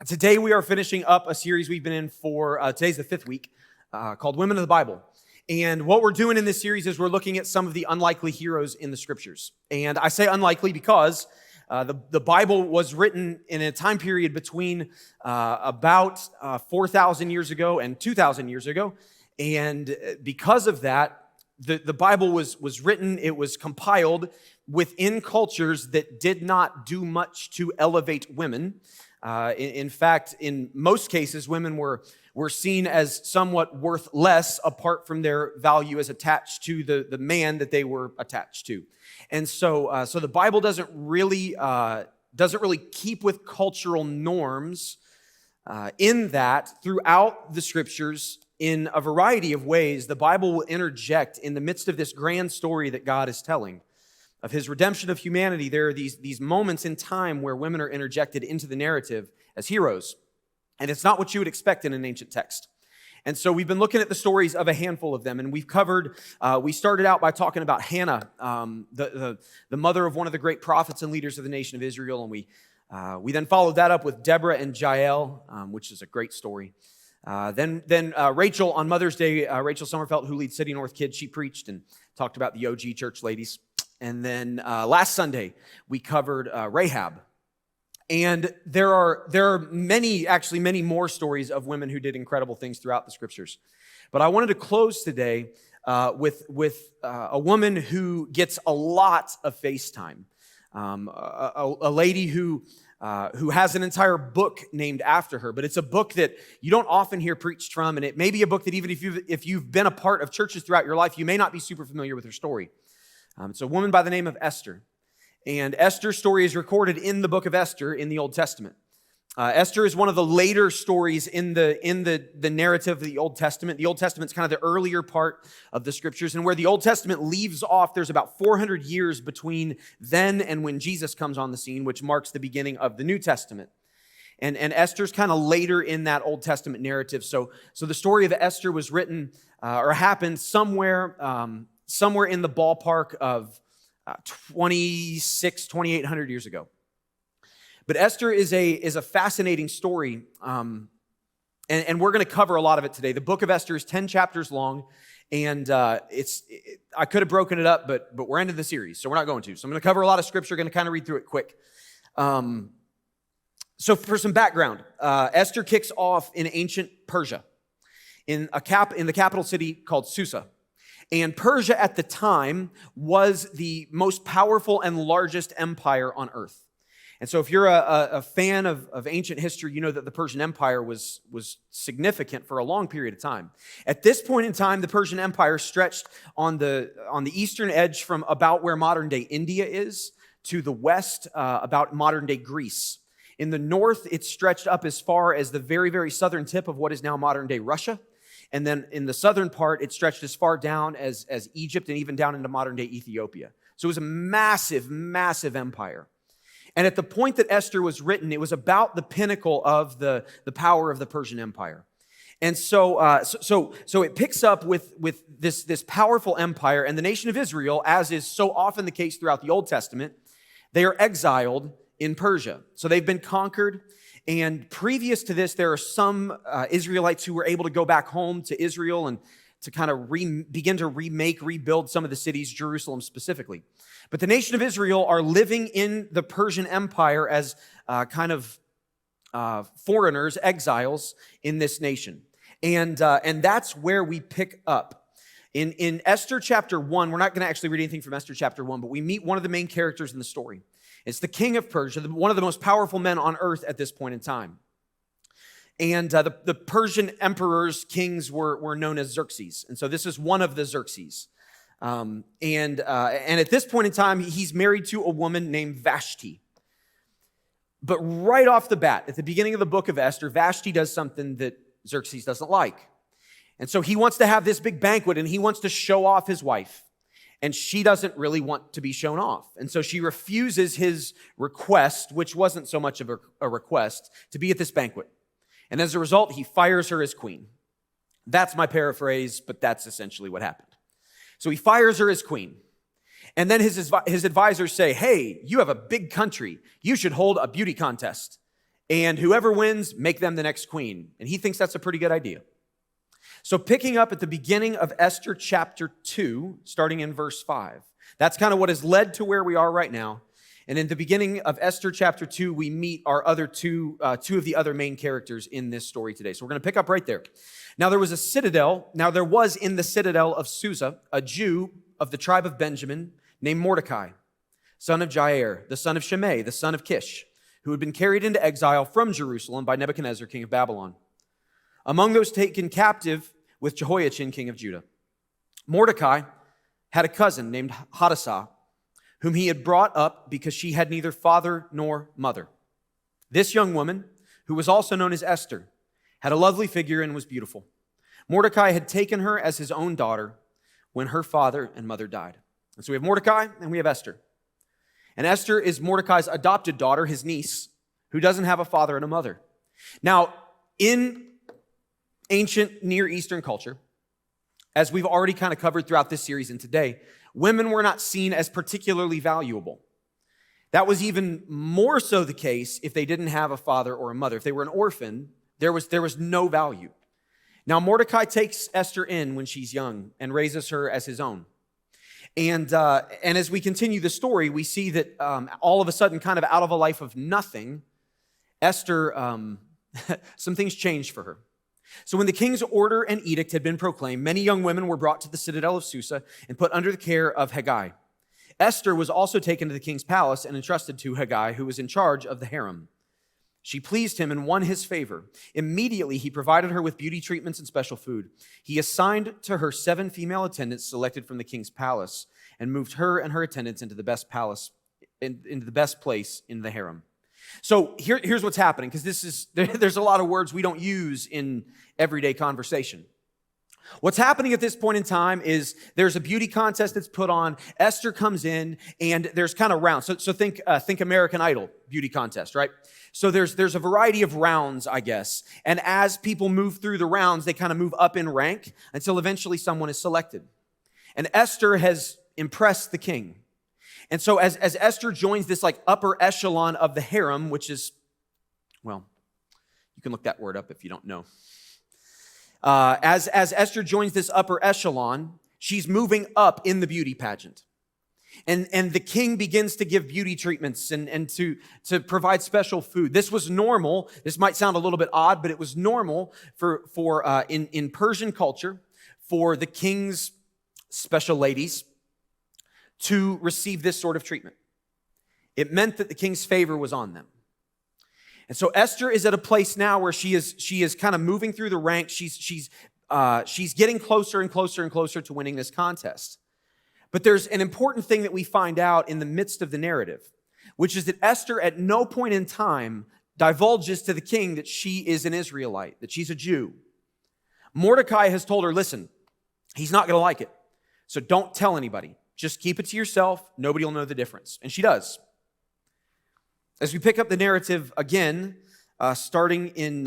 Today we are finishing up a series we've been in for, today's the fifth week, called Women of the Bible. And what we're doing in this series is we're looking at some of the unlikely heroes in the scriptures. And I say unlikely because the Bible was written in a time period between about 4,000 years ago and 2,000 years ago. And because of that, the Bible was written, it was compiled within cultures that did not do much to elevate women. In fact, in most cases, women were seen as somewhat worth less apart from their value as attached to the man that they were attached to. And so the Bible doesn't really keep with cultural norms in that throughout the scriptures in a variety of ways. The Bible will interject in the midst of this grand story that God is telling of his redemption of humanity. There are these moments in time where women are interjected into the narrative as heroes. And it's not what you would expect in an ancient text. And so we've been looking at the stories of a handful of them. And we've covered, we started out by talking about Hannah, the mother of one of the great prophets and leaders of the nation of Israel. And we then followed that up with Deborah and Jael, which is a great story. Then Rachel on Mother's Day, Rachel Sommerfeld, who leads City North Kids, she preached and talked about the OG church ladies. And then last Sunday, we covered Rahab. And there are many more stories of women who did incredible things throughout the scriptures. But I wanted to close today with a woman who gets a lot of face time. A lady who has an entire book named after her. But it's a book that you don't often hear preached from. And it may be a book that even if you've been a part of churches throughout your life, you may not be super familiar with her story. It's a woman by the name of Esther. And Esther's story is recorded in the book of Esther in the Old Testament. Esther is one of the later stories in the narrative of the Old Testament. The Old Testament's kind of the earlier part of the scriptures. And where the Old Testament leaves off, there's about 400 years between then and when Jesus comes on the scene, which marks the beginning of the New Testament. And Esther's kind of later in that Old Testament narrative. So the story of Esther was written or happened somewhere in the ballpark of 2,800 years ago. But Esther is a fascinating story, and we're going to cover a lot of it today. The book of Esther is 10 chapters long, and I could have broken it up, but we're ending the series, so we're not going to. So I'm going to cover a lot of scripture, going to kind of read through it quick. So for some background, Esther kicks off in ancient Persia, in the capital city called Susa. And Persia at the time was the most powerful and largest empire on earth. And so if you're a fan of ancient history, you know that the Persian Empire was significant for a long period of time. At this point in time, the Persian Empire stretched on the eastern edge from about where modern-day India is to the west, about modern-day Greece. In the north, it stretched up as far as the very, very southern tip of what is now modern-day Russia. And then in the southern part, it stretched as far down as Egypt and even down into modern-day Ethiopia. So it was a massive, massive empire. And at the point that Esther was written, it was about the pinnacle of the power of the Persian Empire. And so it picks up with this powerful empire, and the nation of Israel, as is so often the case throughout the Old Testament, they are exiled in Persia. So they've been conquered. And previous to this, there are some Israelites who were able to go back home to Israel and to kind of begin to rebuild some of the cities, Jerusalem specifically. But the nation of Israel are living in the Persian Empire as kind of foreigners, exiles in this nation. And that's where we pick up. In Esther chapter 1, we're not going to actually read anything from Esther chapter 1, but we meet one of the main characters in the story. It's the king of Persia, one of the most powerful men on earth at this point in time. And the Persian emperors, kings were known as Xerxes. And so this is one of the Xerxes. And at this point in time, he's married to a woman named Vashti. But right off the bat, at the beginning of the book of Esther, Vashti does something that Xerxes doesn't like. And so he wants to have this big banquet, and he wants to show off his wife. And she doesn't really want to be shown off. And so she refuses his request, which wasn't so much of a request, to be at this banquet. And as a result, he fires her as queen. That's my paraphrase, but that's essentially what happened. So he fires her as queen. And then his advisors say, hey, you have a big country. You should hold a beauty contest. and whoever wins, make them the next queen. And he thinks that's a pretty good idea. So picking up at the beginning of Esther chapter 2, starting in verse 5, that's kind of what has led to where we are right now. And in the beginning of Esther chapter 2, we meet our other two of the other main characters in this story today. So we're going to pick up right there. Now there was in the citadel of Susa a Jew of the tribe of Benjamin named Mordecai, son of Jair, the son of Shimei, the son of Kish, who had been carried into exile from Jerusalem by Nebuchadnezzar, king of Babylon. Among those taken captive with Jehoiachin, king of Judah, Mordecai had a cousin named Hadassah, whom he had brought up because she had neither father nor mother. This young woman, who was also known as Esther, had a lovely figure and was beautiful. Mordecai had taken her as his own daughter when her father and mother died. And so we have Mordecai and we have Esther. And Esther is Mordecai's adopted daughter, his niece, who doesn't have a father and a mother. Now, in ancient Near Eastern culture, as we've already kind of covered throughout this series and today, women were not seen as particularly valuable. That was even more so the case if they didn't have a father or a mother. If they were an orphan, there was no value. Now, Mordecai takes Esther in when she's young and raises her as his own. And as we continue the story, we see that all of a sudden, kind of out of a life of nothing, Esther, some things changed for her. So when the king's order and edict had been proclaimed, many young women were brought to the citadel of Susa and put under the care of Hegai. Esther was also taken to the king's palace and entrusted to Hegai, who was in charge of the harem. She pleased him and won his favor. Immediately, he provided her with beauty treatments and special food. He assigned to her 7 female attendants selected from the king's palace and moved her and her attendants into the best place in the harem. So here's what's happening, because there's a lot of words we don't use in everyday conversation. What's happening at this point in time is there's a beauty contest that's put on. Esther comes in, and there's kind of rounds. So think American Idol beauty contest, right? So there's a variety of rounds, I guess. And as people move through the rounds, they kind of move up in rank until eventually someone is selected. And Esther has impressed the king. And so as Esther joins this like upper echelon of the harem, which is, well, you can look that word up if you don't know. As Esther joins this upper echelon, she's moving up in the beauty pageant. And the king begins to give beauty treatments and to provide special food. This was normal. This might sound a little bit odd, but it was normal in Persian culture for the king's special ladies to receive this sort of treatment. It meant that the king's favor was on them. And so Esther is at a place now where she is kind of moving through the ranks. She's getting closer and closer and closer to winning this contest. But there's an important thing that we find out in the midst of the narrative, which is that Esther at no point in time divulges to the king that she is an Israelite, that she's a Jew. Mordecai has told her, listen, he's not going to like it, so don't tell anybody. Just keep it to yourself. Nobody will know the difference. And she does. As we pick up the narrative again, starting in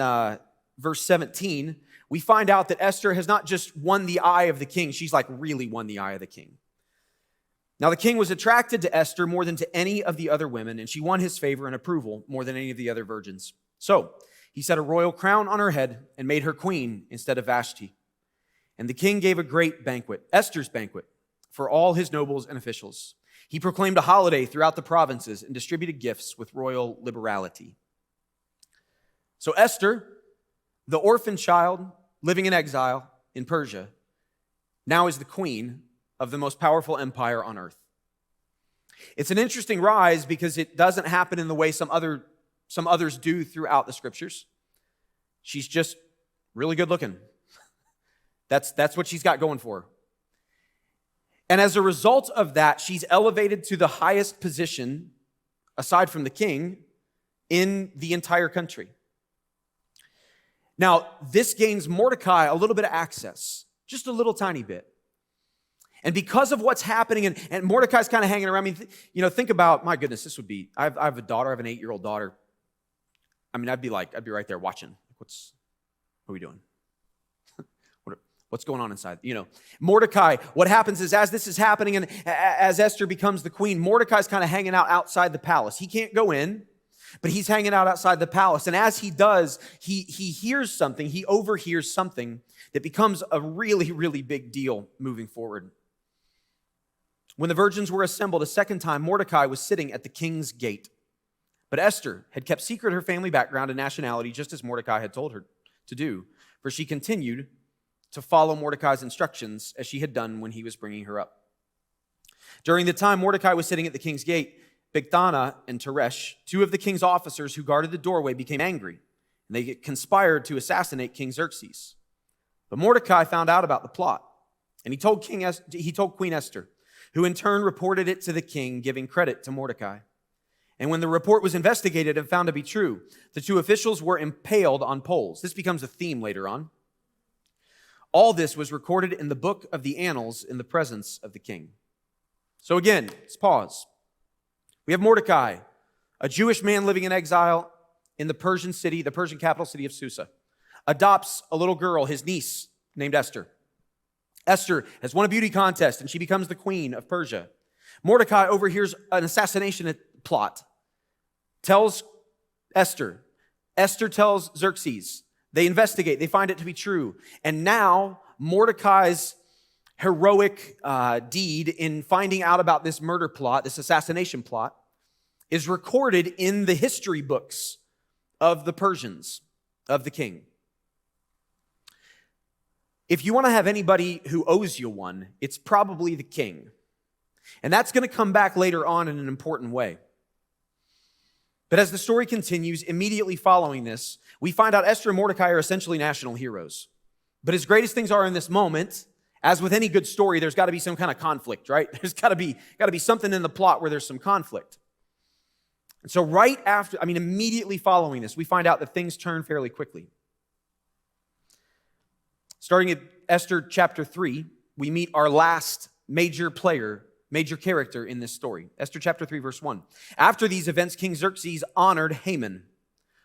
verse 17, we find out that Esther has not just won the eye of the king, she's like really won the eye of the king. Now the king was attracted to Esther more than to any of the other women, and she won his favor and approval more than any of the other virgins. So he set a royal crown on her head and made her queen instead of Vashti. And the king gave a great banquet, Esther's banquet, for all his nobles and officials. He proclaimed a holiday throughout the provinces and distributed gifts with royal liberality. So Esther, the orphan child living in exile in Persia, now is the queen of the most powerful empire on earth. It's an interesting rise because it doesn't happen in the way some others do throughout the scriptures. She's just really good looking. That's what she's got going for her. And as a result of that, she's elevated to the highest position, aside from the king, in the entire country. Now, this gains Mordecai a little bit of access, just a little tiny bit. And because of what's happening, and Mordecai's kind of hanging around, I mean, think about, my goodness, this would be, I have a daughter, I have an 8-year-old daughter. I mean, I'd be right there watching. What are we doing? What's going on inside? Mordecai, what happens is as this is happening and as Esther becomes the queen, Mordecai's kind of hanging out outside the palace. He can't go in, But he's hanging out outside the palace. And as he does, he hears something, he overhears something that becomes a really, really big deal moving forward. When the virgins were assembled a second time, Mordecai was sitting at the king's gate. But Esther had kept secret her family background and nationality, just as Mordecai had told her to do, for she continued to follow Mordecai's instructions as she had done when he was bringing her up. During the time Mordecai was sitting at the king's gate, Bigthana and Teresh, two of the king's officers who guarded the doorway, became angry, and they conspired to assassinate King Xerxes. But Mordecai found out about the plot, and he told Queen Esther, who in turn reported it to the king, giving credit to Mordecai. And when the report was investigated and found to be true, the two officials were impaled on poles. This becomes a theme later on. All this was recorded in the book of the annals in the presence of the king. So again, let's pause. We have Mordecai, a Jewish man living in exile in the Persian capital city of Susa, adopts a little girl, his niece, named Esther. Esther has won a beauty contest, and she becomes the queen of Persia. Mordecai overhears an assassination plot, tells Esther. Esther tells Xerxes. They investigate. They find it to be true. And now Mordecai's heroic deed in finding out about this murder plot, this assassination plot, is recorded in the history books of the Persians, of the king. If you want to have anybody who owes you one, it's probably the king. And that's going to come back later on in an important way. But as the story continues, immediately following this, we find out Esther and Mordecai are essentially national heroes. But as great as things are in this moment, as with any good story, there's got to be some kind of conflict, right? There's got to be something in the plot where there's some conflict. And so immediately following this, we find out that things turn fairly quickly. Starting at Esther chapter 3, we meet our last major character in this story. Esther chapter 3, verse 1. After these events, King Xerxes honored Haman,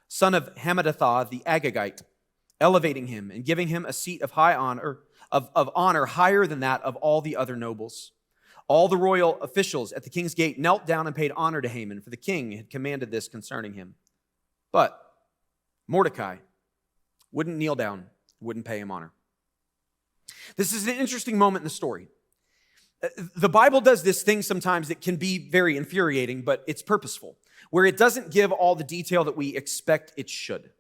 son of Hammedatha the Agagite, elevating him and giving him a seat of high honor, of honor higher than that of all the other nobles. All the royal officials at the king's gate knelt down and paid honor to Haman, for the king had commanded this concerning him. But Mordecai wouldn't kneel down, wouldn't pay him honor. This is an interesting moment in the story. The Bible does this thing sometimes that can be very infuriating, but it's purposeful, where it doesn't give all the detail that we expect it should.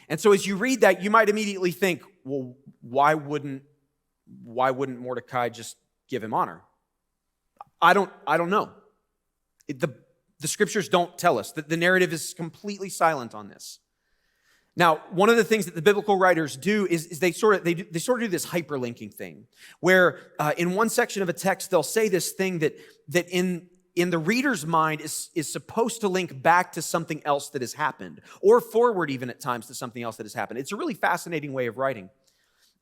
And so as you read that, you might immediately think, well, why wouldn't Mordecai just give him honor? I don't know. The scriptures don't tell us. The narrative is completely silent on this. Now, one of the things that the biblical writers do is they sort of do this hyperlinking thing, where in one section of a text they'll say this thing that in the reader's mind is supposed to link back to something else that has happened, or forward even at times to something else that has happened. It's a really fascinating way of writing.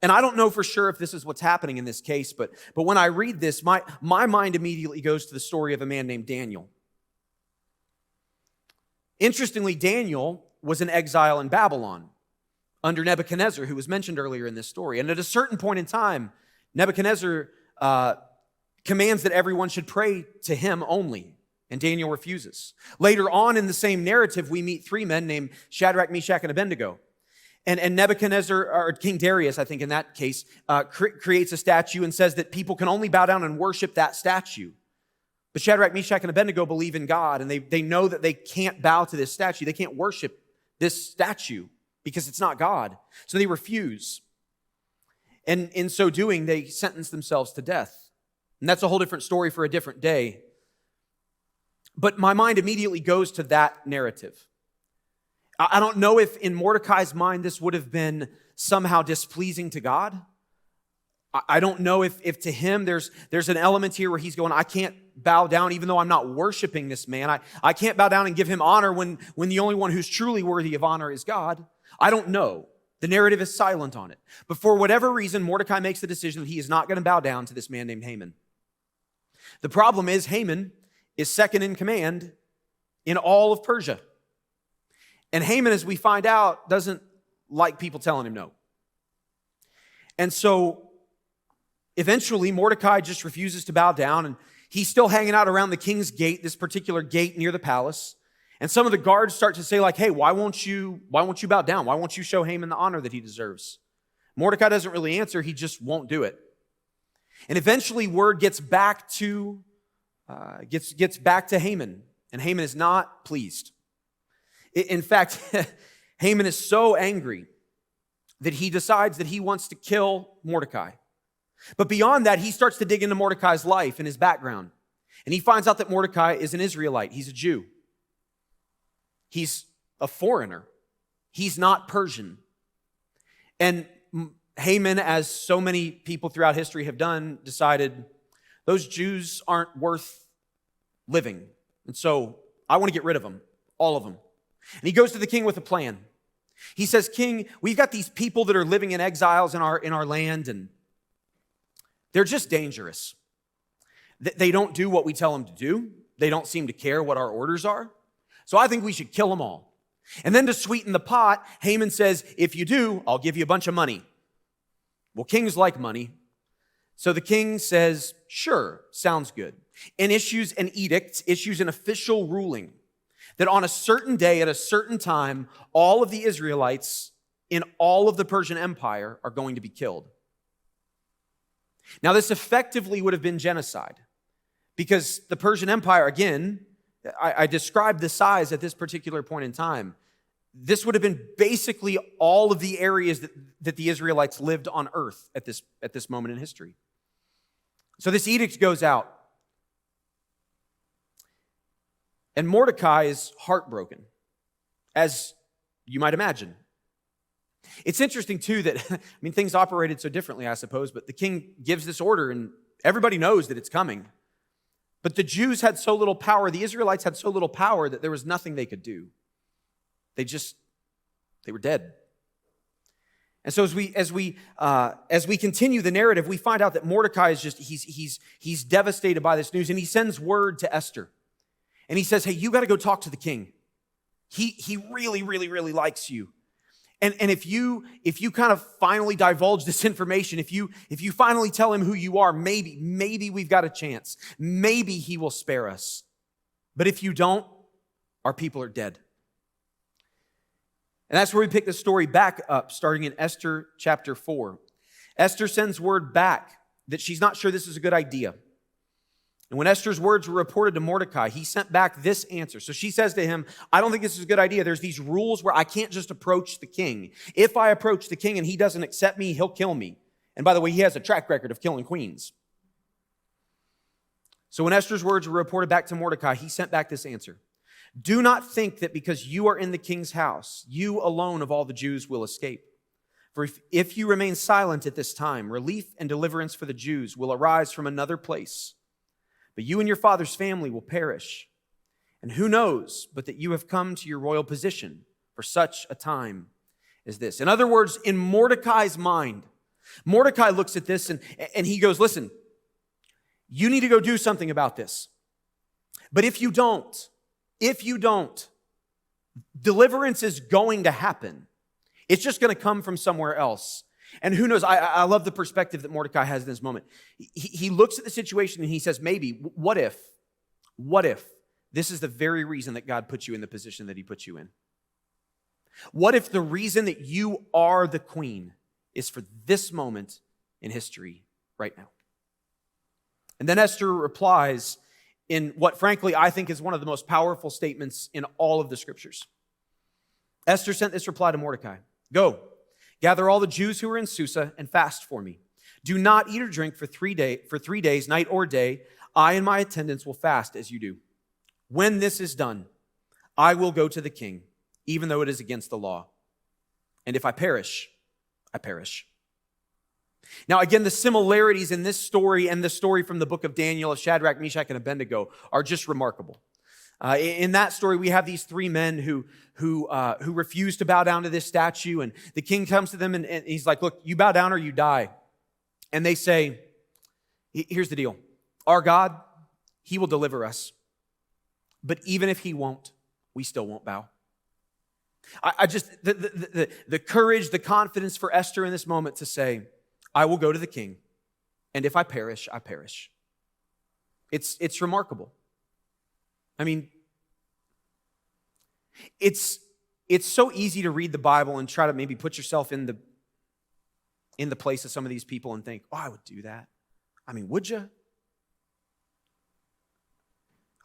And I don't know for sure if this is what's happening in this case, but when I read this, my mind immediately goes to the story of a man named Daniel. Interestingly, Daniel was in exile in Babylon under Nebuchadnezzar, who was mentioned earlier in this story. And at a certain point in time, Nebuchadnezzar commands that everyone should pray to him only, and Daniel refuses. Later on in the same narrative, we meet three men named Shadrach, Meshach, and Abednego. And Nebuchadnezzar, or King Darius, I think in that case, creates a statue and says that people can only bow down and worship that statue. But Shadrach, Meshach, and Abednego believe in God, and they know that they can't bow to this statue. They can't worship this statue because it's not God. So they refuse. And in so doing, they sentence themselves to death. And that's a whole different story for a different day. But my mind immediately goes to that narrative. I don't know if in Mordecai's mind this would have been somehow displeasing to God. I don't know if to him there's an element here where he's going, I can't bow down even though I'm not worshiping this man. I can't bow down and give him honor when the only one who's truly worthy of honor is God. I don't know. The narrative is silent on it. But for whatever reason, Mordecai makes the decision that he is not going to bow down to this man named Haman. The problem is Haman is second in command in all of Persia. And Haman, as we find out, doesn't like people telling him no. And so eventually, Mordecai just refuses to bow down, and he's still hanging out around the king's gate, this particular gate near the palace. And some of the guards start to say like, hey, why won't you bow down? Why won't you show Haman the honor that he deserves? Mordecai doesn't really answer. He just won't do it. And eventually word gets back to Haman, and Haman is not pleased. In fact, Haman is so angry that he decides that he wants to kill Mordecai. But beyond that, he starts to dig into Mordecai's life and his background. And he finds out that Mordecai is an Israelite. He's a Jew. He's a foreigner. He's not Persian. And Haman, as so many people throughout history have done, decided those Jews aren't worth living. And so I want to get rid of them, all of them. And he goes to the king with a plan. He says, King, we've got these people that are living in exiles in our land, and they're just dangerous. They don't do what we tell them to do. They don't seem to care what our orders are. So I think we should kill them all. And then to sweeten the pot, Haman says, if you do, I'll give you a bunch of money. Well, kings like money. So the king says, sure, sounds good. And issues an edict, issues an official ruling that on a certain day at a certain time, all of the Israelites in all of the Persian Empire are going to be killed. Now, this effectively would have been genocide because the Persian Empire, again, I described the size at this particular point in time. This would have been basically all of the areas that the Israelites lived on earth at this moment in history. So this edict goes out. And Mordecai is heartbroken, as you might imagine. It's interesting, too, that, things operated so differently, I suppose, but the king gives this order, and everybody knows that it's coming. But the Jews had so little power, the Israelites had so little power that there was nothing they could do. They were dead. And so as we continue the narrative, we find out that Mordecai is he's devastated by this news, and he sends word to Esther. And he says, hey, you got to go talk to the king. He really, really, really likes you. And if you kind of finally divulge this information, if you finally tell him who you are, maybe we've got a chance. Maybe he will spare us. But if you don't, our people are dead. And that's where we pick the story back up, starting in Esther chapter 4. Esther sends word back that she's not sure this is a good idea. And when Esther's words were reported to Mordecai, he sent back this answer. So she says to him, I don't think this is a good idea. There's these rules where I can't just approach the king. If I approach the king and he doesn't accept me, he'll kill me. And by the way, he has a track record of killing queens. So when Esther's words were reported back to Mordecai, he sent back this answer. Do not think that because you are in the king's house, you alone of all the Jews will escape. For if you remain silent at this time, relief and deliverance for the Jews will arise from another place. But you and your father's family will perish. And who knows but that you have come to your royal position for such a time as this. In other words, in Mordecai's mind, Mordecai looks at this and he goes, listen, you need to go do something about this. But if you don't, deliverance is going to happen. It's just going to come from somewhere else. And who knows, I love the perspective that Mordecai has in this moment. He looks at the situation and he says, maybe, what if this is the very reason that God put you in the position that he put you in? What if the reason that you are the queen is for this moment in history right now? And then Esther replies in what, frankly, I think is one of the most powerful statements in all of the scriptures. Esther sent this reply to Mordecai. Go, gather all the Jews who are in Susa and fast for me. Do not eat or drink for 3 days, night or day. I and my attendants will fast as you do. When this is done, I will go to the king, even though it is against the law. And if I perish, I perish. Now, again, the similarities in this story and the story from the book of Daniel of Shadrach, Meshach, and Abednego are just remarkable. In that story, we have these 3 men who refuse to bow down to this statue, and the king comes to them and he's like, look, you bow down or you die. And they say, here's the deal. Our God, he will deliver us. But even if he won't, we still won't bow. The courage, the confidence for Esther in this moment to say, I will go to the king, and if I perish, I perish. It's remarkable. I mean, it's so easy to read the Bible and try to maybe put yourself in the place of some of these people and think, oh, I would do that. I mean, would you?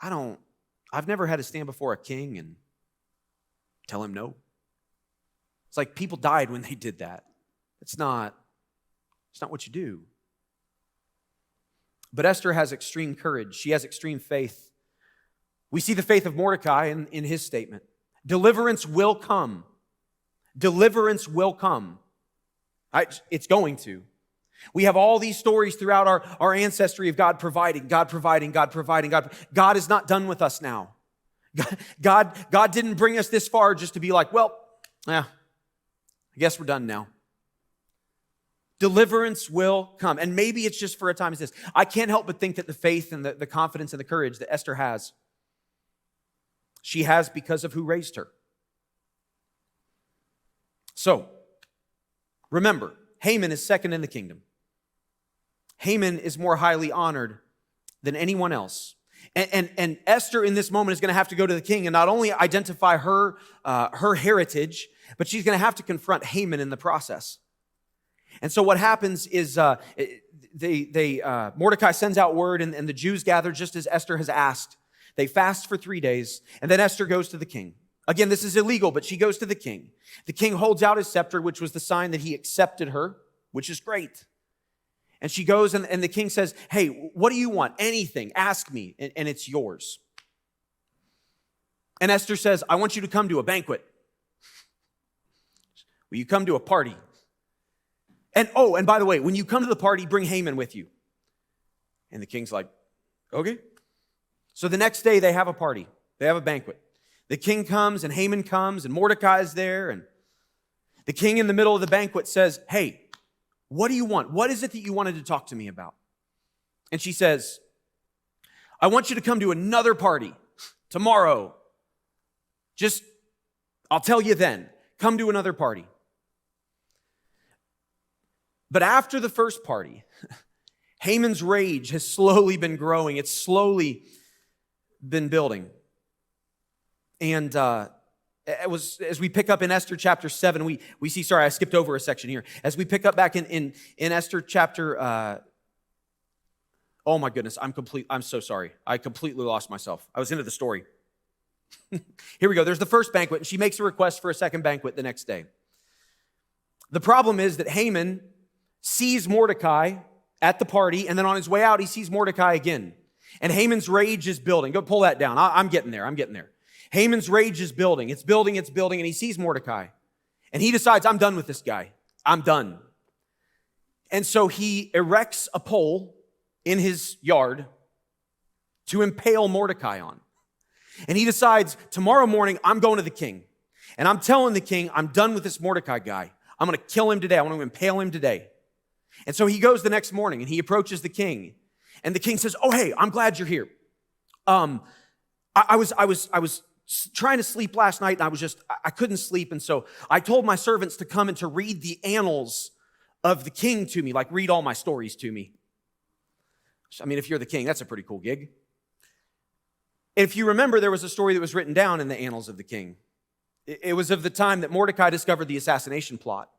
I've never had to stand before a king and tell him no. It's like people died when they did that. It's not what you do. But Esther has extreme courage. She has extreme faith. We see the faith of Mordecai in his statement. Deliverance will come. Deliverance will come. It's going to. We have all these stories throughout our ancestry of God providing, God providing, God providing, God. God is not done with us now. God didn't bring us this far just to be like, well, I guess we're done now. Deliverance will come. And maybe it's just for a time as this. I can't help but think that the faith and the confidence and the courage that Esther has, she has because of who raised her. So, remember, Haman is second in the kingdom. Haman is more highly honored than anyone else. And Esther in this moment is going to have to go to the king and not only identify her heritage, but she's going to have to confront Haman in the process. And so what happens is Mordecai sends out word and the Jews gather just as Esther has asked. They fast for 3 days, and then Esther goes to the king. Again, this is illegal, but she goes to the king. The king holds out his scepter, which was the sign that he accepted her, which is great. And she goes, and the king says, hey, what do you want? Anything, ask me, and it's yours. And Esther says, I want you to come to a banquet. Will you come to a party? And by the way, when you come to the party, bring Haman with you. And the king's like, okay. So the next day they have a party. They have a banquet. The king comes and Haman comes and Mordecai is there. And the king in the middle of the banquet says, hey, what do you want? What is it that you wanted to talk to me about? And she says, I want you to come to another party tomorrow. I'll tell you then. Come to another party. But after the first party, Haman's rage has slowly been growing. It's slowly been building. And as we pick up in Esther chapter 7, we see, sorry, I skipped over a section here. As we pick up back in Esther chapter, oh my goodness, I'm so sorry. I completely lost myself. I was into the story. Here we go. There's the first banquet, and she makes a request for a second banquet the next day. The problem is that Haman sees Mordecai at the party, and then on his way out, he sees Mordecai again. And Haman's rage is building. Go pull that down. I'm getting there. Haman's rage is building. It's building, and he sees Mordecai. And he decides, I'm done with this guy. I'm done. And so he erects a pole in his yard to impale Mordecai on. And he decides, tomorrow morning, I'm going to the king. And I'm telling the king, I'm done with this Mordecai guy. I'm going to kill him today. I want to impale him today. And so he goes the next morning and he approaches the king. And the king says, oh, hey, I'm glad you're here. I was trying to sleep last night and I couldn't sleep. And so I told my servants to come and to read the annals of the king to me, like read all my stories to me. I mean, if you're the king, that's a pretty cool gig. If you remember, there was a story that was written down in the annals of the king. It was of the time that Mordecai discovered the assassination plot.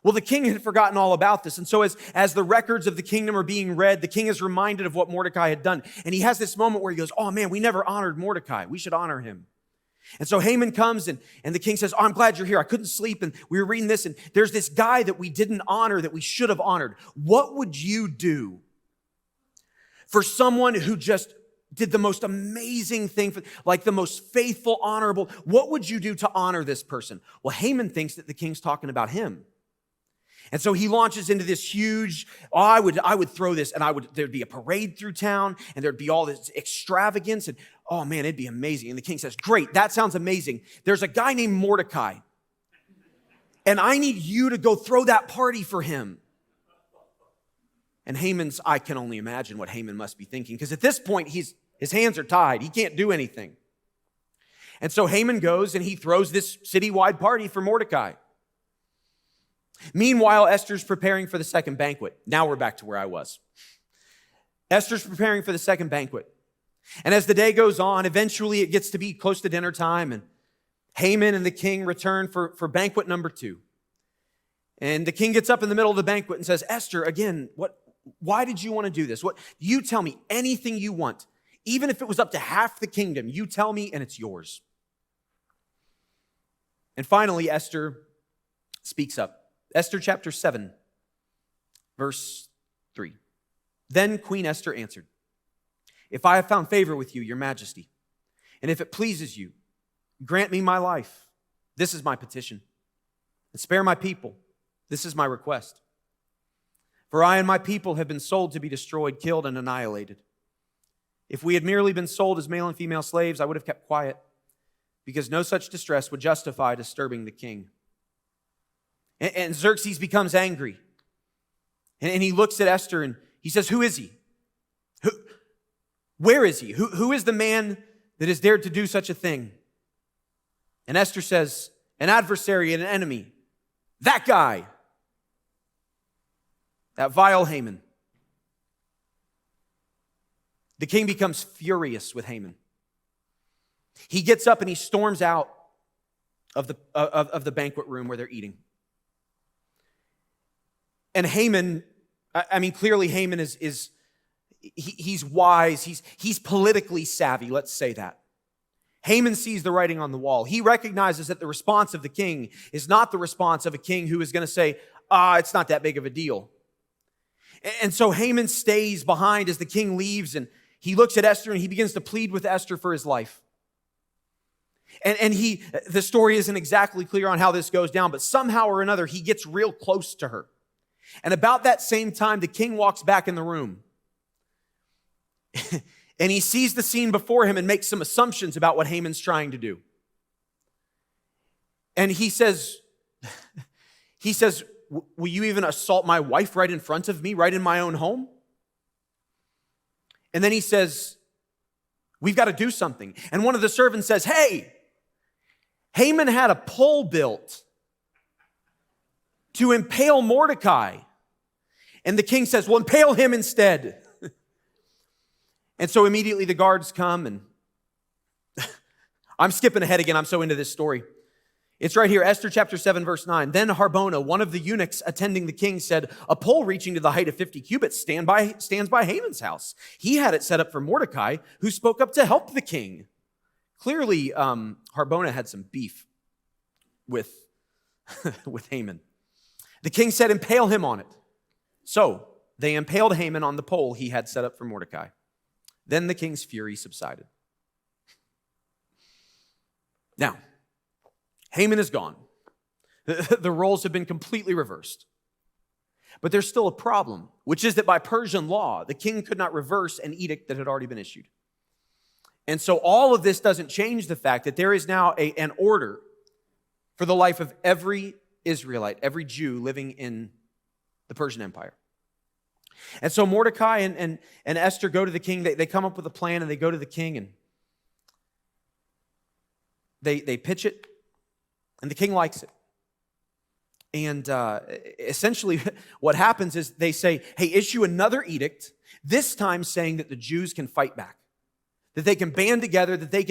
Well, the king had forgotten all about this. And so as the records of the kingdom are being read, the king is reminded of what Mordecai had done. And he has this moment where he goes, oh man, we never honored Mordecai. We should honor him. And so Haman comes and the king says, oh, I'm glad you're here. I couldn't sleep. And we were reading this and there's this guy that we didn't honor that we should have honored. What would you do for someone who just did the most amazing thing, like the most faithful, honorable? What would you do to honor this person? Well, Haman thinks that the king's talking about him. And so he launches into this huge, I would throw this and there'd be a parade through town and there'd be all this extravagance and oh man, it'd be amazing. And the king says, great, that sounds amazing. There's a guy named Mordecai and I need you to go throw that party for him. And I can only imagine what Haman must be thinking because at this point, his hands are tied. He can't do anything. And so Haman goes and he throws this citywide party for Mordecai. Meanwhile, Esther's preparing for the second banquet. Now we're back to where I was. Esther's preparing for the second banquet. And as the day goes on, eventually it gets to be close to dinner time and Haman and the king return for banquet number 2. And the king gets up in the middle of the banquet and says, Esther, again, why did you want to do this? You tell me anything you want. Even if it was up to half the kingdom, you tell me and it's yours. And finally, Esther speaks up. Esther chapter 7, verse 3. Then Queen Esther answered, if I have found favor with you, your majesty, and if it pleases you, grant me my life. This is my petition. And spare my people. This is my request. For I and my people have been sold to be destroyed, killed, and annihilated. If we had merely been sold as male and female slaves, I would have kept quiet, because no such distress would justify disturbing the king. And Xerxes becomes angry. And he looks at Esther and he says, who is he? Where is he? Who is the man that has dared to do such a thing? And Esther says, an adversary and an enemy. That guy. That vile Haman. The king becomes furious with Haman. He gets up and he storms out of the banquet room where they're eating. And Haman, clearly Haman he's wise, he's politically savvy, let's say that. Haman sees the writing on the wall. He recognizes that the response of the king is not the response of a king who is going to say, it's not that big of a deal. And so Haman stays behind as the king leaves, and he looks at Esther and he begins to plead with Esther for his life. And the story isn't exactly clear on how this goes down, but somehow or another, he gets real close to her. And about that same time, the king walks back in the room. And he sees the scene before him and makes some assumptions about what Haman's trying to do. And he says, will you even assault my wife right in front of me, right in my own home? And then he says, we've got to do something. And one of the servants says, hey, Haman had a pole built to impale Mordecai. And the king says, well, impale him instead. And so immediately the guards come, and I'm skipping ahead again. I'm so into this story. It's right here, Esther chapter 7, verse 9. Then Harbona, one of the eunuchs attending the king, said, a pole reaching to the height of 50 cubits stands by Haman's house. He had it set up for Mordecai, who spoke up to help the king. Clearly, Harbona had some beef with Haman. The king said, impale him on it. So they impaled Haman on the pole he had set up for Mordecai. Then the king's fury subsided. Now, Haman is gone. The roles have been completely reversed. But there's still a problem, which is that by Persian law, the king could not reverse an edict that had already been issued. And so all of this doesn't change the fact that there is now an order for the life of every Israelite, every Jew living in the Persian Empire. And so Mordecai and Esther go to the king. They come up with a plan, and they go to the king, and they pitch it, and the king likes it. And essentially what happens is they say, hey, issue another edict, this time saying that the Jews can fight back, that they can band together, that they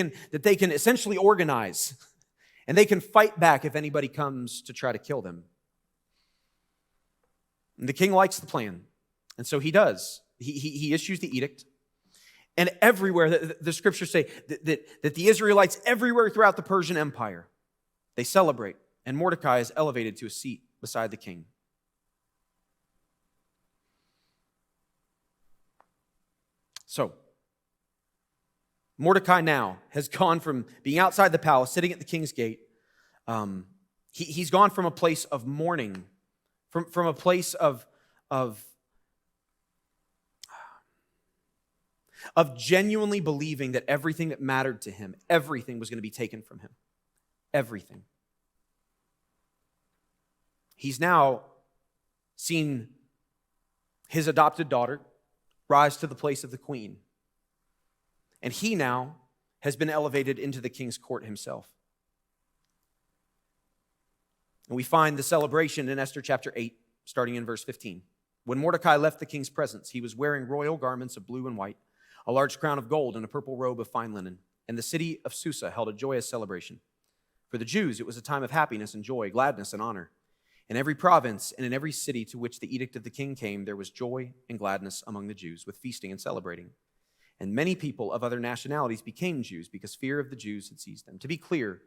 can essentially organize, and they can fight back if anybody comes to try to kill them. And the king likes the plan. And so he does. He issues the edict. And everywhere, the scriptures say that the Israelites everywhere throughout the Persian Empire, they celebrate. And Mordecai is elevated to a seat beside the king. So, Mordecai now has gone from being outside the palace, sitting at the king's gate. He's gone from a place of mourning, from a place of genuinely believing that everything that mattered to him, everything was going to be taken from him. Everything. He's now seen his adopted daughter rise to the place of the queen. And he now has been elevated into the king's court himself. And we find the celebration in Esther chapter 8, starting in verse 15. When Mordecai left the king's presence, he was wearing royal garments of blue and white, a large crown of gold, and a purple robe of fine linen. And the city of Susa held a joyous celebration. For the Jews, it was a time of happiness and joy, gladness and honor. In every province and in every city to which the edict of the king came, there was joy and gladness among the Jews, with feasting and celebrating. And many people of other nationalities became Jews because fear of the Jews had seized them. To be clear,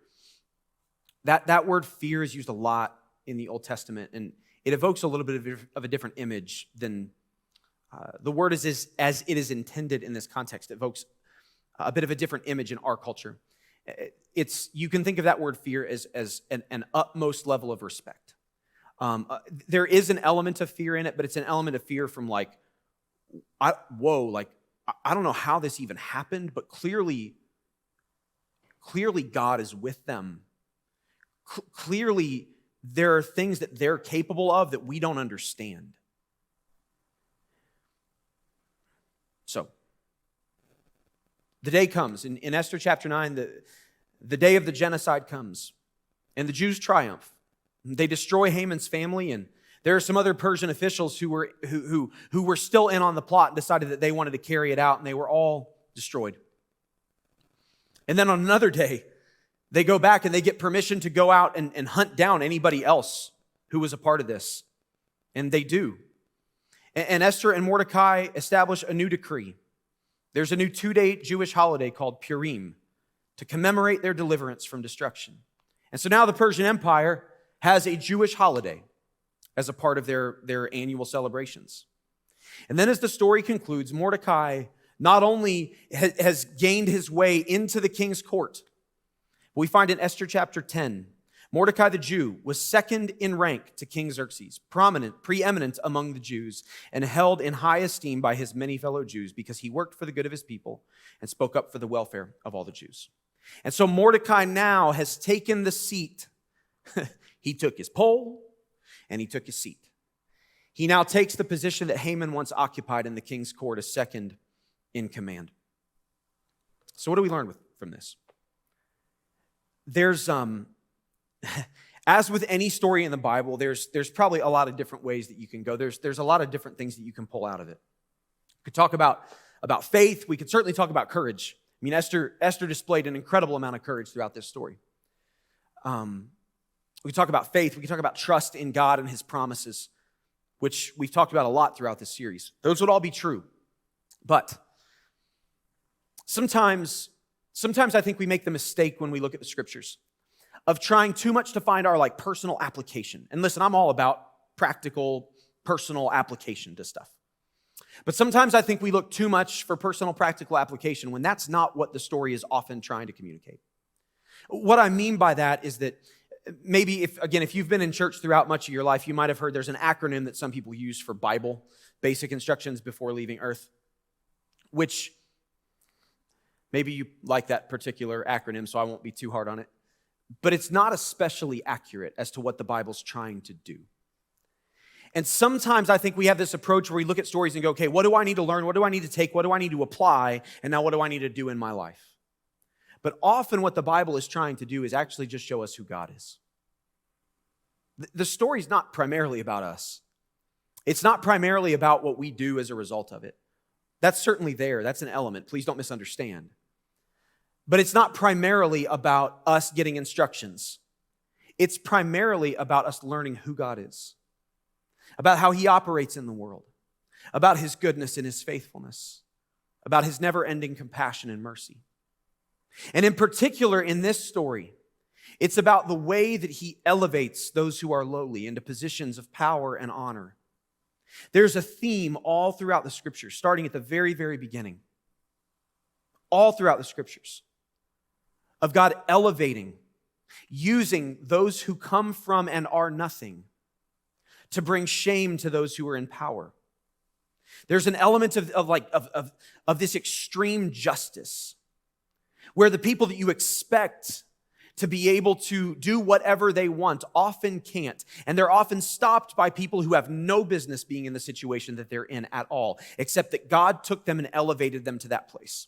that word fear is used a lot in the Old Testament, and it evokes a little bit of a different image than the word as it is intended in this context. It evokes a bit of a different image in our culture. You can think of that word fear as an utmost level of respect. There is an element of fear in it, but it's an element of fear from I don't know how this even happened, but clearly God is with them. Clearly, there are things that they're capable of that we don't understand. So, the day comes. In Esther chapter 9, the day of the genocide comes, and the Jews triumph. They destroy Haman's family, and there are some other Persian officials who were still in on the plot and decided that they wanted to carry it out, and they were all destroyed. And then on another day, they go back and they get permission to go out and hunt down anybody else who was a part of this. And they do. And Esther and Mordecai establish a new decree. There's a new 2-day Jewish holiday called Purim to commemorate their deliverance from destruction. And so now the Persian Empire has a Jewish holiday as a part of their annual celebrations. And then as the story concludes, Mordecai not only has gained his way into the king's court, but we find in Esther chapter 10, Mordecai the Jew was second in rank to King Xerxes, preeminent among the Jews, and held in high esteem by his many fellow Jews because he worked for the good of his people and spoke up for the welfare of all the Jews. And so Mordecai now has taken the seat. He took his pole and he took his seat. He now takes the position that Haman once occupied in the king's court as second in command. So what do we learn from this? There's as with any story in the Bible, there's probably a lot of different ways that you can go. There's a lot of different things that you can pull out of it. We could talk about faith. We could certainly talk about courage. I mean, Esther displayed an incredible amount of courage throughout this story. We could talk about faith. We could talk about trust in God and his promises, which we've talked about a lot throughout this series. Those would all be true. But sometimes I think we make the mistake when we look at the scriptures of trying too much to find our personal application. And listen, I'm all about practical, personal application to stuff. But sometimes I think we look too much for personal, practical application when that's not what the story is often trying to communicate. What I mean by that is that maybe if you've been in church throughout much of your life, you might have heard there's an acronym that some people use for Bible, basic instructions before leaving earth, which maybe you like that particular acronym, so I won't be too hard on it. But it's not especially accurate as to what the Bible's trying to do. And sometimes I think we have this approach where we look at stories and go, okay, what do I need to learn? What do I need to take? What do I need to apply? And now what do I need to do in my life? But often what the Bible is trying to do is actually just show us who God is. The story's not primarily about us. It's not primarily about what we do as a result of it. That's certainly there. That's an element. Please don't misunderstand. But it's not primarily about us getting instructions. It's primarily about us learning who God is, about how he operates in the world, about his goodness and his faithfulness, about his never-ending compassion and mercy. And in particular, in this story, it's about the way that he elevates those who are lowly into positions of power and honor. There's a theme all throughout the scriptures, starting at the very, very beginning, all throughout the scriptures, of God elevating, using those who come from and are nothing to bring shame to those who are in power. There's an element of this extreme justice where the people that you expect to be able to do whatever they want often can't. And they're often stopped by people who have no business being in the situation that they're in at all, except that God took them and elevated them to that place.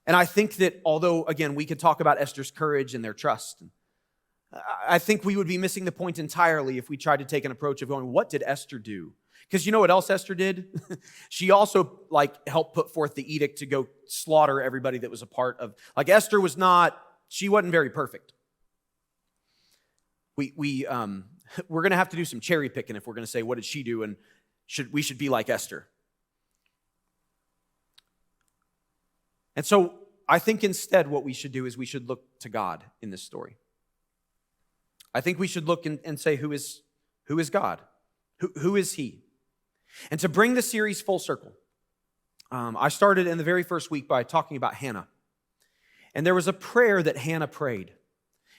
And I think that although, again, we could talk about Esther's courage and their trust, I think we would be missing the point entirely if we tried to take an approach of going, what did Esther do? Because you know what else Esther did? She also helped put forth the edict to go slaughter everybody that was a part of, Esther was not she wasn't very perfect. We're going to have to do some cherry picking if we're going to say, what did she do? And we should be like Esther. And so I think instead what we should do is we should look to God in this story. I think we should look and say, who is God? Who is he? And to bring the series full circle, I started in the very first week by talking about Hannah. And there was a prayer that Hannah prayed.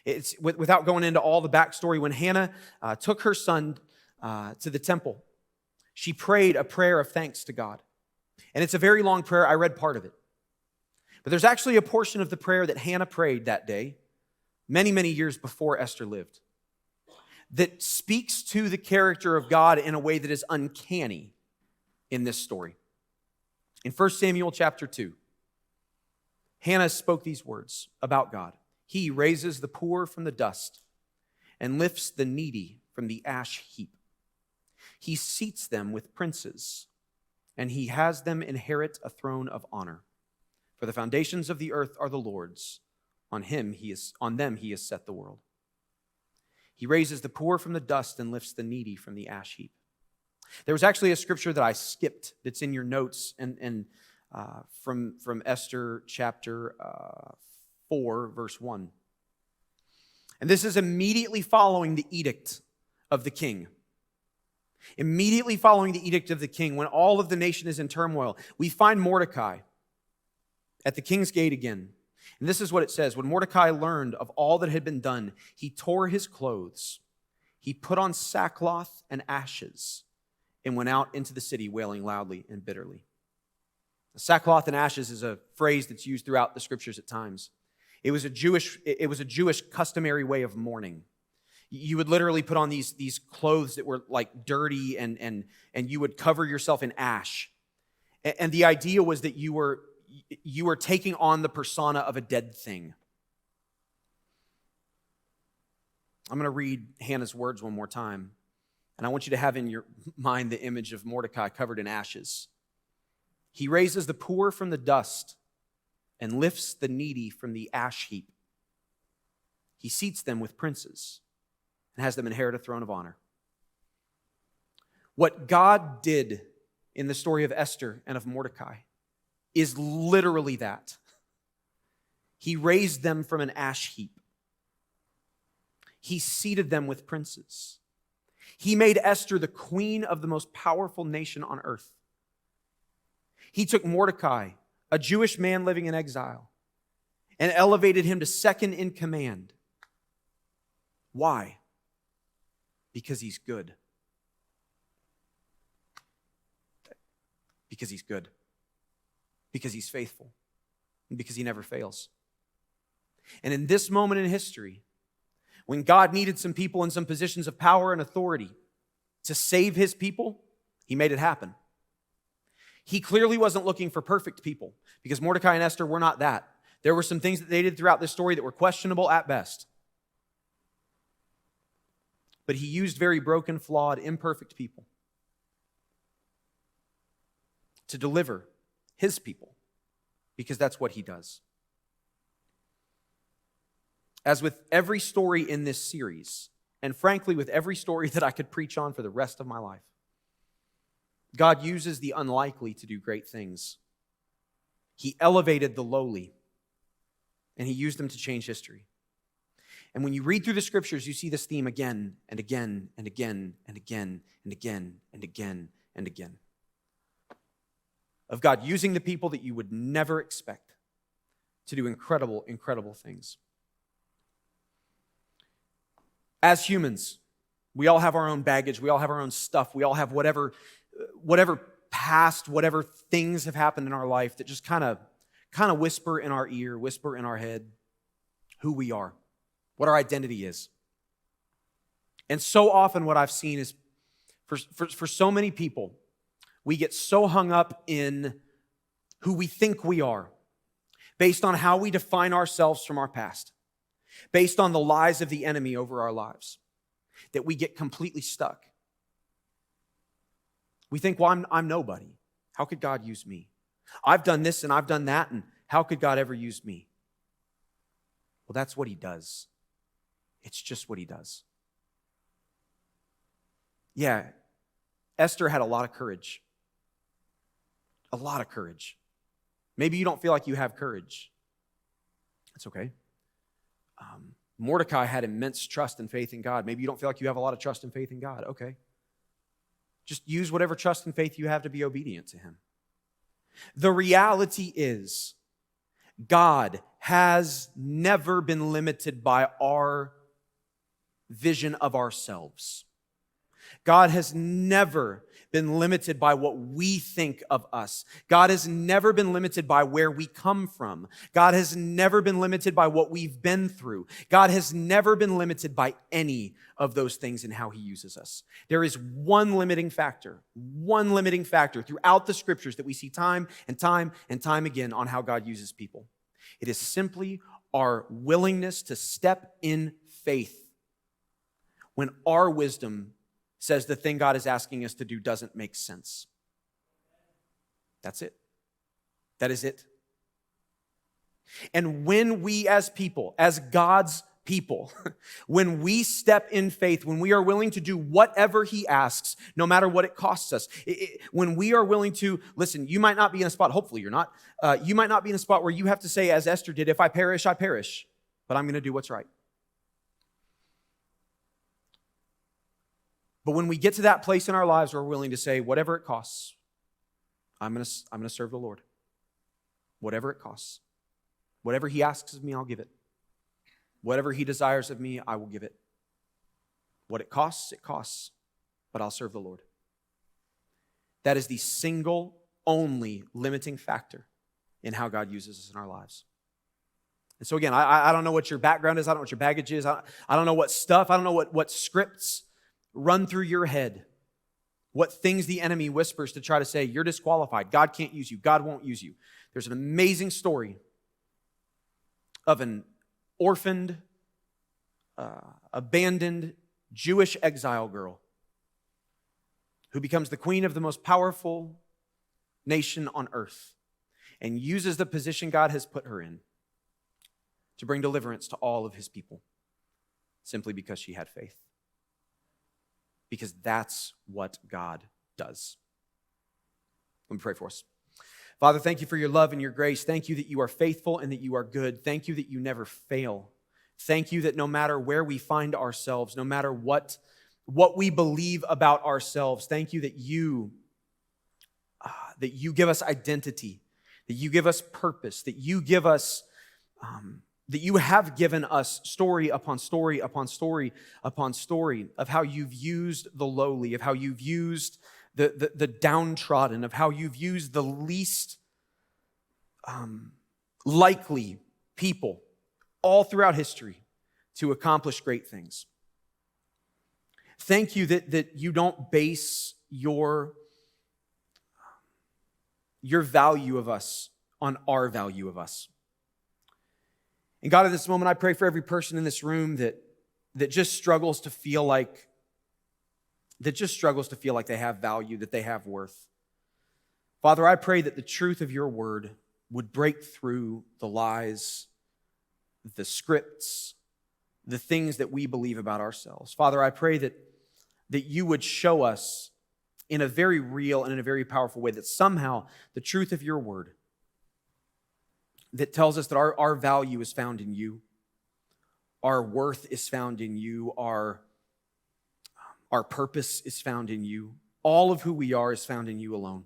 It's without going into all the backstory, when Hannah took her son to the temple, she prayed a prayer of thanks to God. And it's a very long prayer. I read part of it. But there's actually a portion of the prayer that Hannah prayed that day, many, many years before Esther lived, that speaks to the character of God in a way that is uncanny in this story. In 1 Samuel chapter 2, Hannah spoke these words about God. He raises the poor from the dust and lifts the needy from the ash heap. He seats them with princes, and he has them inherit a throne of honor. For the foundations of the earth are the Lord's. On them he has set the world. He raises the poor from the dust and lifts the needy from the ash heap. There was actually a scripture that I skipped that's in your notes and from Esther chapter 4, verse 1. And this is immediately following the edict of the king. Immediately following the edict of the king, when all of the nation is in turmoil, we find Mordecai at the king's gate again. And this is what it says. When Mordecai learned of all that had been done, he tore his clothes. He put on sackcloth and ashes and went out into the city wailing loudly and bitterly. Sackcloth and ashes is a phrase that's used throughout the scriptures at times. It was a Jewish customary way of mourning. You would literally put on these clothes that were like dirty and you would cover yourself in ash. And the idea was that you were taking on the persona of a dead thing. I'm going to read Hannah's words one more time. And I want you to have in your mind the image of Mordecai covered in ashes. He raises the poor from the dust and lifts the needy from the ash heap. He seats them with princes and has them inherit a throne of honor. What God did in the story of Esther and of Mordecai is literally that. He raised them from an ash heap. He seated them with princes. He made Esther the queen of the most powerful nation on earth. He took Mordecai, a Jewish man living in exile, and elevated him to second in command. Why? Because he's good. Because he's good. Because he's faithful. And because he never fails. And in this moment in history, when God needed some people in some positions of power and authority to save his people, he made it happen. He clearly wasn't looking for perfect people, because Mordecai and Esther were not that. There were some things that they did throughout this story that were questionable at best. But he used very broken, flawed, imperfect people to deliver his people, because that's what he does. As with every story in this series, and frankly with every story that I could preach on for the rest of my life, God uses the unlikely to do great things. He elevated the lowly, and he used them to change history. And when you read through the scriptures, you see this theme again and again and again and again and again and again and again. Of God using the people that you would never expect to do incredible, incredible things. As humans, we all have our own baggage. We all have our own stuff. We all have whatever past, whatever things have happened in our life that just kind of whisper in our ear, whisper in our head who we are, what our identity is. And so often what I've seen is for so many people, we get so hung up in who we think we are based on how we define ourselves from our past, based on the lies of the enemy over our lives, that we get completely stuck. We think, well, I'm nobody. How could God use me? I've done this and I've done that, and how could God ever use me? Well, that's what he does. It's just what he does. Yeah, Esther had a lot of courage. A lot of courage. Maybe you don't feel like you have courage. That's okay. Mordecai had immense trust and faith in God. Maybe you don't feel like you have a lot of trust and faith in God. Okay. Just use whatever trust and faith you have to be obedient to him. The reality is, God has never been limited by our vision of ourselves. God has never been limited by what we think of us. God has never been limited by where we come from. God has never been limited by what we've been through. God has never been limited by any of those things in how he uses us. There is one limiting factor throughout the scriptures that we see time and time and time again on how God uses people. It is simply our willingness to step in faith when our wisdom says the thing God is asking us to do doesn't make sense. That's it. That is it. And when we as people, as God's people, when we step in faith, when we are willing to do whatever he asks, no matter what it costs us, when we are willing to, listen, you might not be in a spot, hopefully you're not, you might not be in a spot where you have to say, as Esther did, if I perish, I perish, but I'm going to do what's right. But when we get to that place in our lives where we're willing to say, whatever it costs, I'm going to serve the Lord. Whatever it costs. Whatever he asks of me, I'll give it. Whatever he desires of me, I will give it. What it costs, but I'll serve the Lord. That is the single, only limiting factor in how God uses us in our lives. And so again, I don't know what your background is. I don't know what your baggage is. I don't know what stuff, I don't know what scripts run through your head, what things the enemy whispers to try to say, you're disqualified, God can't use you, God won't use you. There's an amazing story of an orphaned, abandoned Jewish exile girl who becomes the queen of the most powerful nation on earth and uses the position God has put her in to bring deliverance to all of his people simply because she had faith. Because that's what God does. Let me pray for us. Father, thank you for your love and your grace. Thank you that you are faithful and that you are good. Thank you that you never fail. Thank you that no matter where we find ourselves, no matter what we believe about ourselves, thank you that you give us identity, that you give us purpose, that you give us that you have given us story upon story upon story upon story of how you've used the lowly, of how you've used the downtrodden, of how you've used the least likely people all throughout history to accomplish great things. Thank you that you don't base your value of us on our value of us. And God, at this moment, I pray for every person in this room that just struggles to feel like they have value, that they have worth. Father, I pray that the truth of your word would break through the lies, the scripts, the things that we believe about ourselves. Father, I pray that you would show us in a very real and in a very powerful way that somehow the truth of your word that tells us that our value is found in you, our worth is found in you, our purpose is found in you, all of who we are is found in you alone.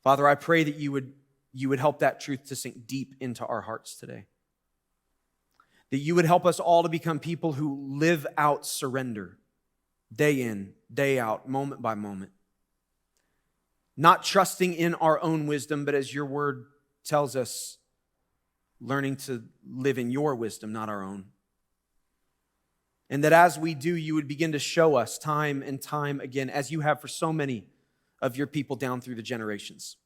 Father, I pray that you would help that truth to sink deep into our hearts today. That you would help us all to become people who live out surrender, day in, day out, moment by moment. Not trusting in our own wisdom, but as your word tells us, learning to live in your wisdom, not our own. And that as we do, you would begin to show us time and time again, as you have for so many of your people down through the generations.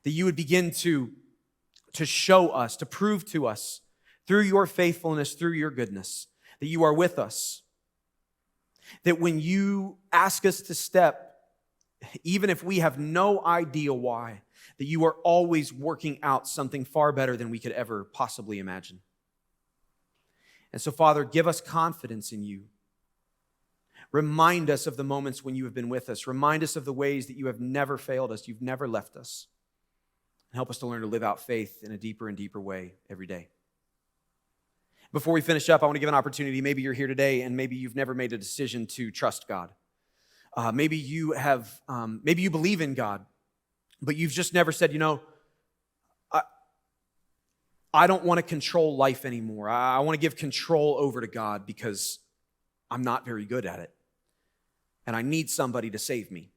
That you would begin to show us, to prove to us, through your faithfulness, through your goodness, that you are with us. That when you ask us to step, even if we have no idea why, that you are always working out something far better than we could ever possibly imagine. And so, Father, give us confidence in you. Remind us of the moments when you have been with us. Remind us of the ways that you have never failed us. You've never left us. And help us to learn to live out faith in a deeper and deeper way every day. Before we finish up, I want to give an opportunity. Maybe you're here today and maybe you've never made a decision to trust God. Maybe you believe in God, but you've just never said, I don't want to control life anymore. I want to give control over to God because I'm not very good at it. And I need somebody to save me.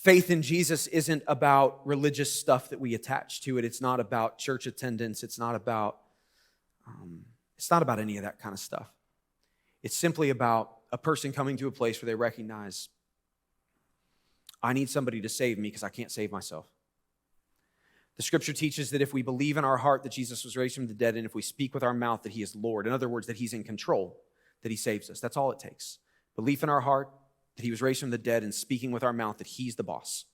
Faith in Jesus isn't about religious stuff that we attach to it. It's not about church attendance. It's not about any of that kind of stuff. It's simply about a person coming to a place where they recognize, I need somebody to save me because I can't save myself. The scripture teaches that if we believe in our heart that Jesus was raised from the dead, and if we speak with our mouth that he is Lord, in other words, that he's in control, that he saves us. That's all it takes. Belief in our heart that he was raised from the dead, and speaking with our mouth that he's the boss.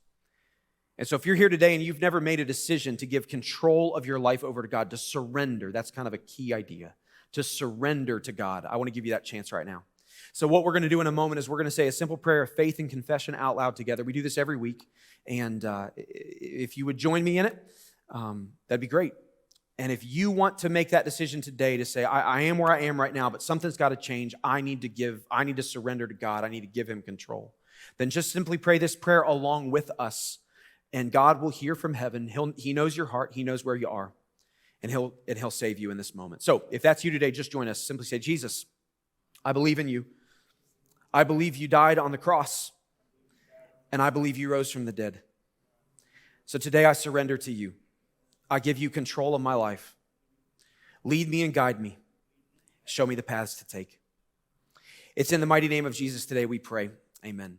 And so if you're here today and you've never made a decision to give control of your life over to God, to surrender, that's kind of a key idea, to surrender to God, I want to give you that chance right now. So what we're going to do in a moment is we're going to say a simple prayer of faith and confession out loud together. We do this every week, and if you would join me in it, that'd be great. And if you want to make that decision today to say, I am where I am right now, but something's got to change. I need to surrender to God. I need to give him control. Then just simply pray this prayer along with us, and God will hear from heaven. He knows your heart. He knows where you are, and he'll save you in this moment. So if that's you today, just join us. Simply say, Jesus, I believe in you. I believe you died on the cross, and I believe you rose from the dead. So today I surrender to you. I give you control of my life. Lead me and guide me. Show me the paths to take. It's in the mighty name of Jesus today we pray. Amen.